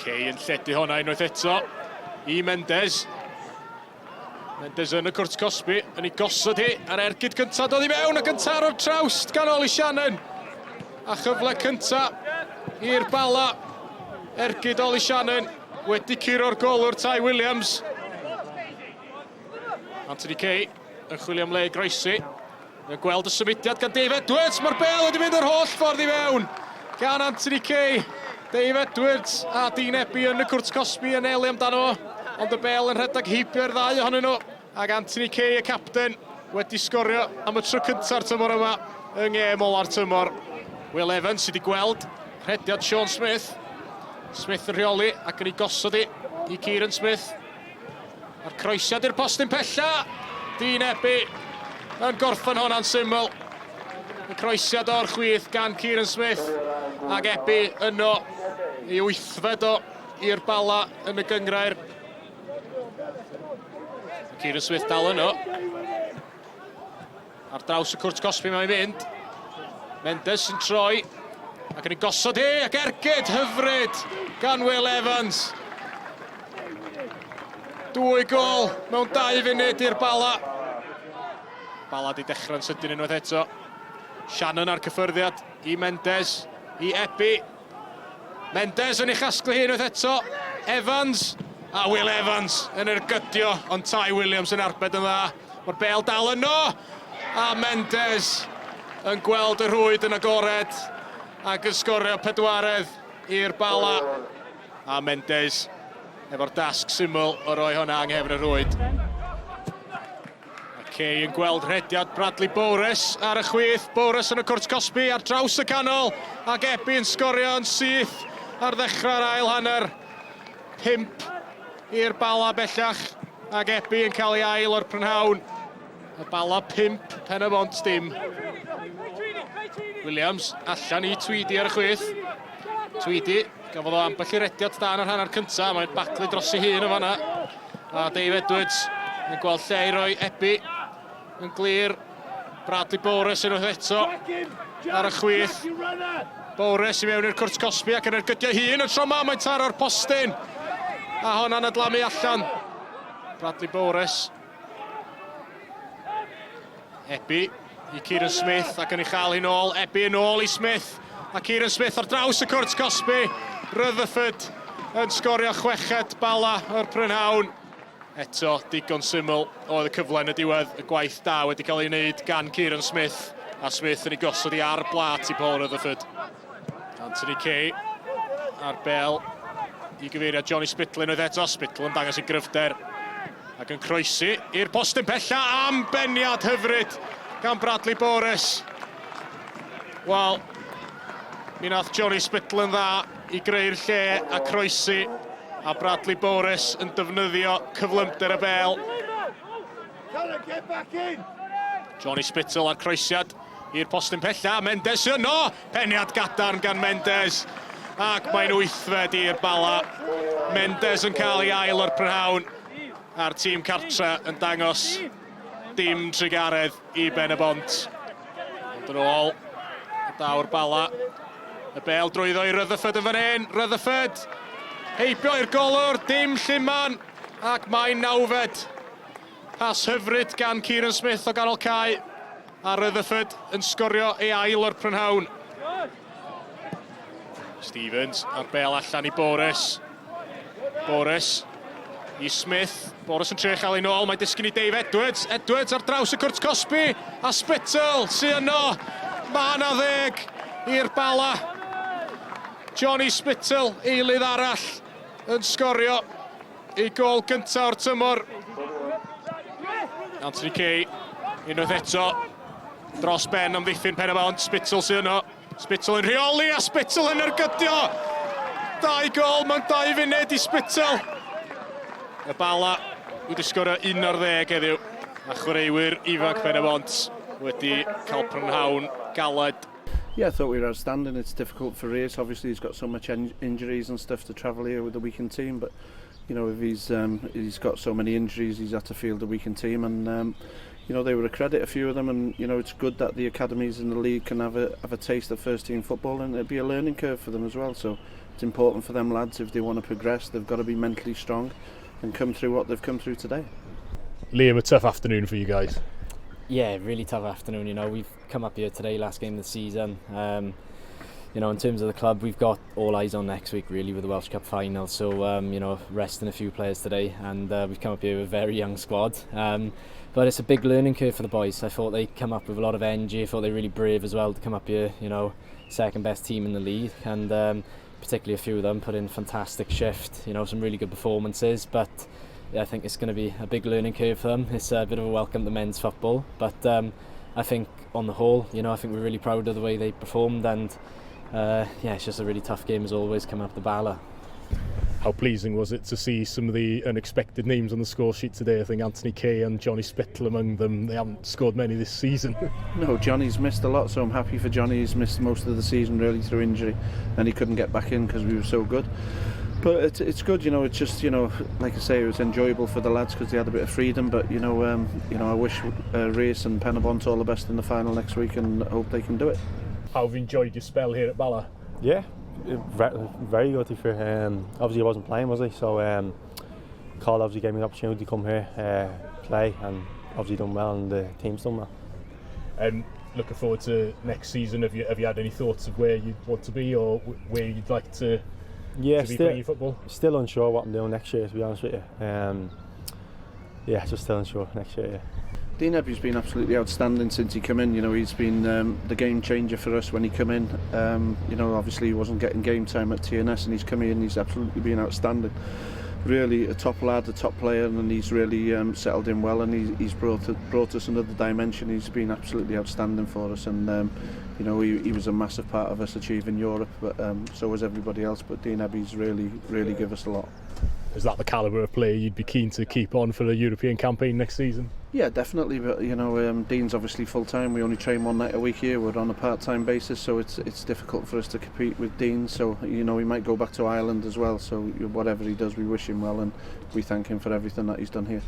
Kay yn lledu honna unwaith eto I Mendes. Mendes yn y cwrt Cosby, yn ei gosod hi ar ergyd cyntaf dod I mewn ac yn taro'r trawst gan Oli Shannon. A chyfle cyntaf i'r Bala. Ergyd Oli Shannon wedi curo'r golwr Ty Williams. Anthony Kay yn chwilio am le groesi. Yn gweld y symudiad gan Dave Edwards. Mae'r Pêl wedi mynd yr holl ffordd I mewn gan Anthony Kay. Dave Edwards a Dean Ebbie yn y cwrt Cosby yn eli amdano. Ond y Pêl yn rhedeg heibio'r ddau ohonyn nhw. Ac Anthony Kay, y capten, wedi sgorio am y tro cynta'r tymor yma yng ngêm ola'r tymor. Will Evans wedi gweld rhediad Sean Smith. Smith yn rheoli ac yn ei gosod I Kieran Smith. A'r croesiad i'r postyn pella. Dean Ebbie yn gorffen hwnna'n syml. Y croesiad o'r chwith gan Kieran Smith. Ac Ebbie yno I wythfed o i'r Bala yn y gyngrair. Kieran Smith dal yno. Ar draws y cwrt Cosby mae'n mynd. Mendes yn troi. Ac yn ei gosod ac ergyd hyfryd gan Will Evans. 2 gol mewn 2 funud i'r Bala. Bala di dechrau'n sydyn unwaith eto. Shannon ar cyffyrddiad I Mendes, I Ebbie. Mendes yn ei chasglu hi unwaith eto. Evans. A Will Evans yn ergydio, ond Ty Williams yn arbed yn dda. Mae'r Pêl dal yno. A Mendes yn gweld y rhwyd yn agored ac yn sgorio pedwaredd i'r Bala. A Mendes efo'r dasg syml o roi hwnna anghefn y rhwyd. A Kay yn gweld rhediad Bradley Bowres ar y chwith. Bowres yn y cwrt Cosby ar draws y canol. Ac Ebbie yn sgorio yn syth ar ddechrau'r ail hanner. 5 i'r Bala bellach, ac Ebbie yn cael ei ail o'r prynhawn. Y Bala 5, Penybont dim. Williams allan I Tweedy ar y chwith. Tweedy, gafodd o ambell I rediad dan yr hanner cyntaf, mae'n baclu dros ei hun o fanna. A Dave Edwards yn gweld lle I roi Ebbie yn glir. Bradley Bowres unwaith eto ar y chwith. Bowres I mewn i'r cwrt Cosby ac yn ergydio hun yn tro 'ma, mae'n taro'r postyn. A hwnna'n adlamu allan. Bradley Bowres. Ebbie I Kieran Smith ac yn ei chael hi nôl. Ebbie yn ôl I Smith. A Kieran Smith ar draws y cwrt Cosby. Rutherford yn sgorio chweched Bala o'r prynhawn. Eto, digon syml oedd y cyfle yn y diwedd. Y gwaith da wedi cael ei wneud gan Kieran Smith. A Smith yn ei gosod I ar blat I Paul Rutherford. Anthony Kay a'r Pêl I gyfeirio Johnny Spittlin oedd eto. Spittlin yn dangos I gryfder. Ac yn croesi i'r postyn pella am beniad hyfryd gan Bradley Bowres. Wel, mi nath Johnny Spittlin dda I greu'r lle a croesi. A Bradley Bowres yn defnyddio cyflymder y Pêl. Johnny Spittle ar croesiad i'r postyn pella. Mendes yno. Peniad gadarn gan Mendes. Ac mae'n 8fed i'r Bala. Mendes yn cael ei ail o'r prynhawn. A'r tîm cartre yn dangos dim trigaredd I Penybont. Ond yn ôl, y dawr Bala. Y Pêl drwyddo I Rutherford yn fan hyn. Rutherford heibio i'r golwr, dim Llyman. Ac mae'n 9fed. Pas hyfryd gan Kieran Smith o ganol cae. A Rutherford yn sgorio ei ail o'r prynhawn. Stevens a'r Pêl allan I Bowres. Bowres I Smith. Bowres yn trio chael ei nôl. Mae'n disgyn I Dave Edwards. Edwards ar draws y cwrt Cosby. A Spittle sy'n yno. Mae 10 i'r Bala. Johnny Spittle, eilydd arall, yn sgorio ei gol gyntaf o'r tymor. Anthony Kay, unwaith eto. Dros ben am ddiffyn Penybont. Spittle sy'n yno. Spittle yn rheoli a Spittle yn ergydio. 2 gol mewn 2 funud I Spittle. Y Bala wedi sgorio 11 heddiw. A chwaraewyr ifanc Penybont wedi cael prynhawn galed. Yeah, I thought we were outstanding. It's difficult for Race. Obviously, he's got so much injuries and stuff to travel here with the weakened team. But you know, if he's got so many injuries, he's had to field a weakened team. And they were a credit, a few of them, and it's good that the academies in the league can have a taste of first team football, and it'd be a learning curve for them as well. So it's important for them lads, if they want to progress, they've got to be mentally strong and come through what they've come through today. Liam, a tough afternoon for you guys. Yeah, really tough afternoon. We've come up here today, last game of the season. In terms of the club, we've got all eyes on next week really with the Welsh Cup final. So resting a few players today, and we've come up here with a very young squad. But it's a big learning curve for the boys. I thought they'd come up with a lot of energy. I thought they were really brave as well to come up here. Second best team in the league, and particularly a few of them put in fantastic shift. Some really good performances, but. Yeah, I think it's going to be a big learning curve for them. It's a bit of a welcome to men's football, but I think on the whole, I think we're really proud of the way they performed, and it's just a really tough game as always coming up to Bala. How pleasing was it to see some of the unexpected names on the score sheet today? I think Anthony Kay and Johnny Spittle among them. They haven't scored many this season. No, Johnny's missed a lot, so I'm happy for Johnny. He's missed most of the season really through injury, and he couldn't get back in because we were so good. But it's good, it's just, like I say, it was enjoyable for the lads because they had a bit of freedom. But I wish Race and Penybont all the best in the final next week, and hope they can do it. How have you enjoyed your spell here at Bala? Yeah, very good. Obviously, I wasn't playing, was I? So Carl obviously gave me an opportunity to come here, play, and obviously done well, and the team's done well. And looking forward to next season. Have you had any thoughts of where you'd want to be or where you'd like to? Yeah, to be playing football? Still unsure what I'm doing next year, to be honest with you. Just still unsure next year. Dean Ebby's been absolutely outstanding since he came in. He's been the game changer for us when he came in. Obviously he wasn't getting game time at TNS, and he's come in and he's absolutely been outstanding. Really a top lad, a top player, and he's really settled in well, and he's brought us another dimension. He's been absolutely outstanding for us, and he was a massive part of us achieving Europe, but so was everybody else. But Dean Ebby's really give us a lot. Is that the calibre of player you'd be keen to keep on for the European campaign next season? Yeah, definitely. But Dean's obviously full time. We only train one night a week here. We're on a part-time basis, so it's difficult for us to compete with Dean. So we might go back to Ireland as well. So whatever he does, we wish him well, and we thank him for everything that he's done here.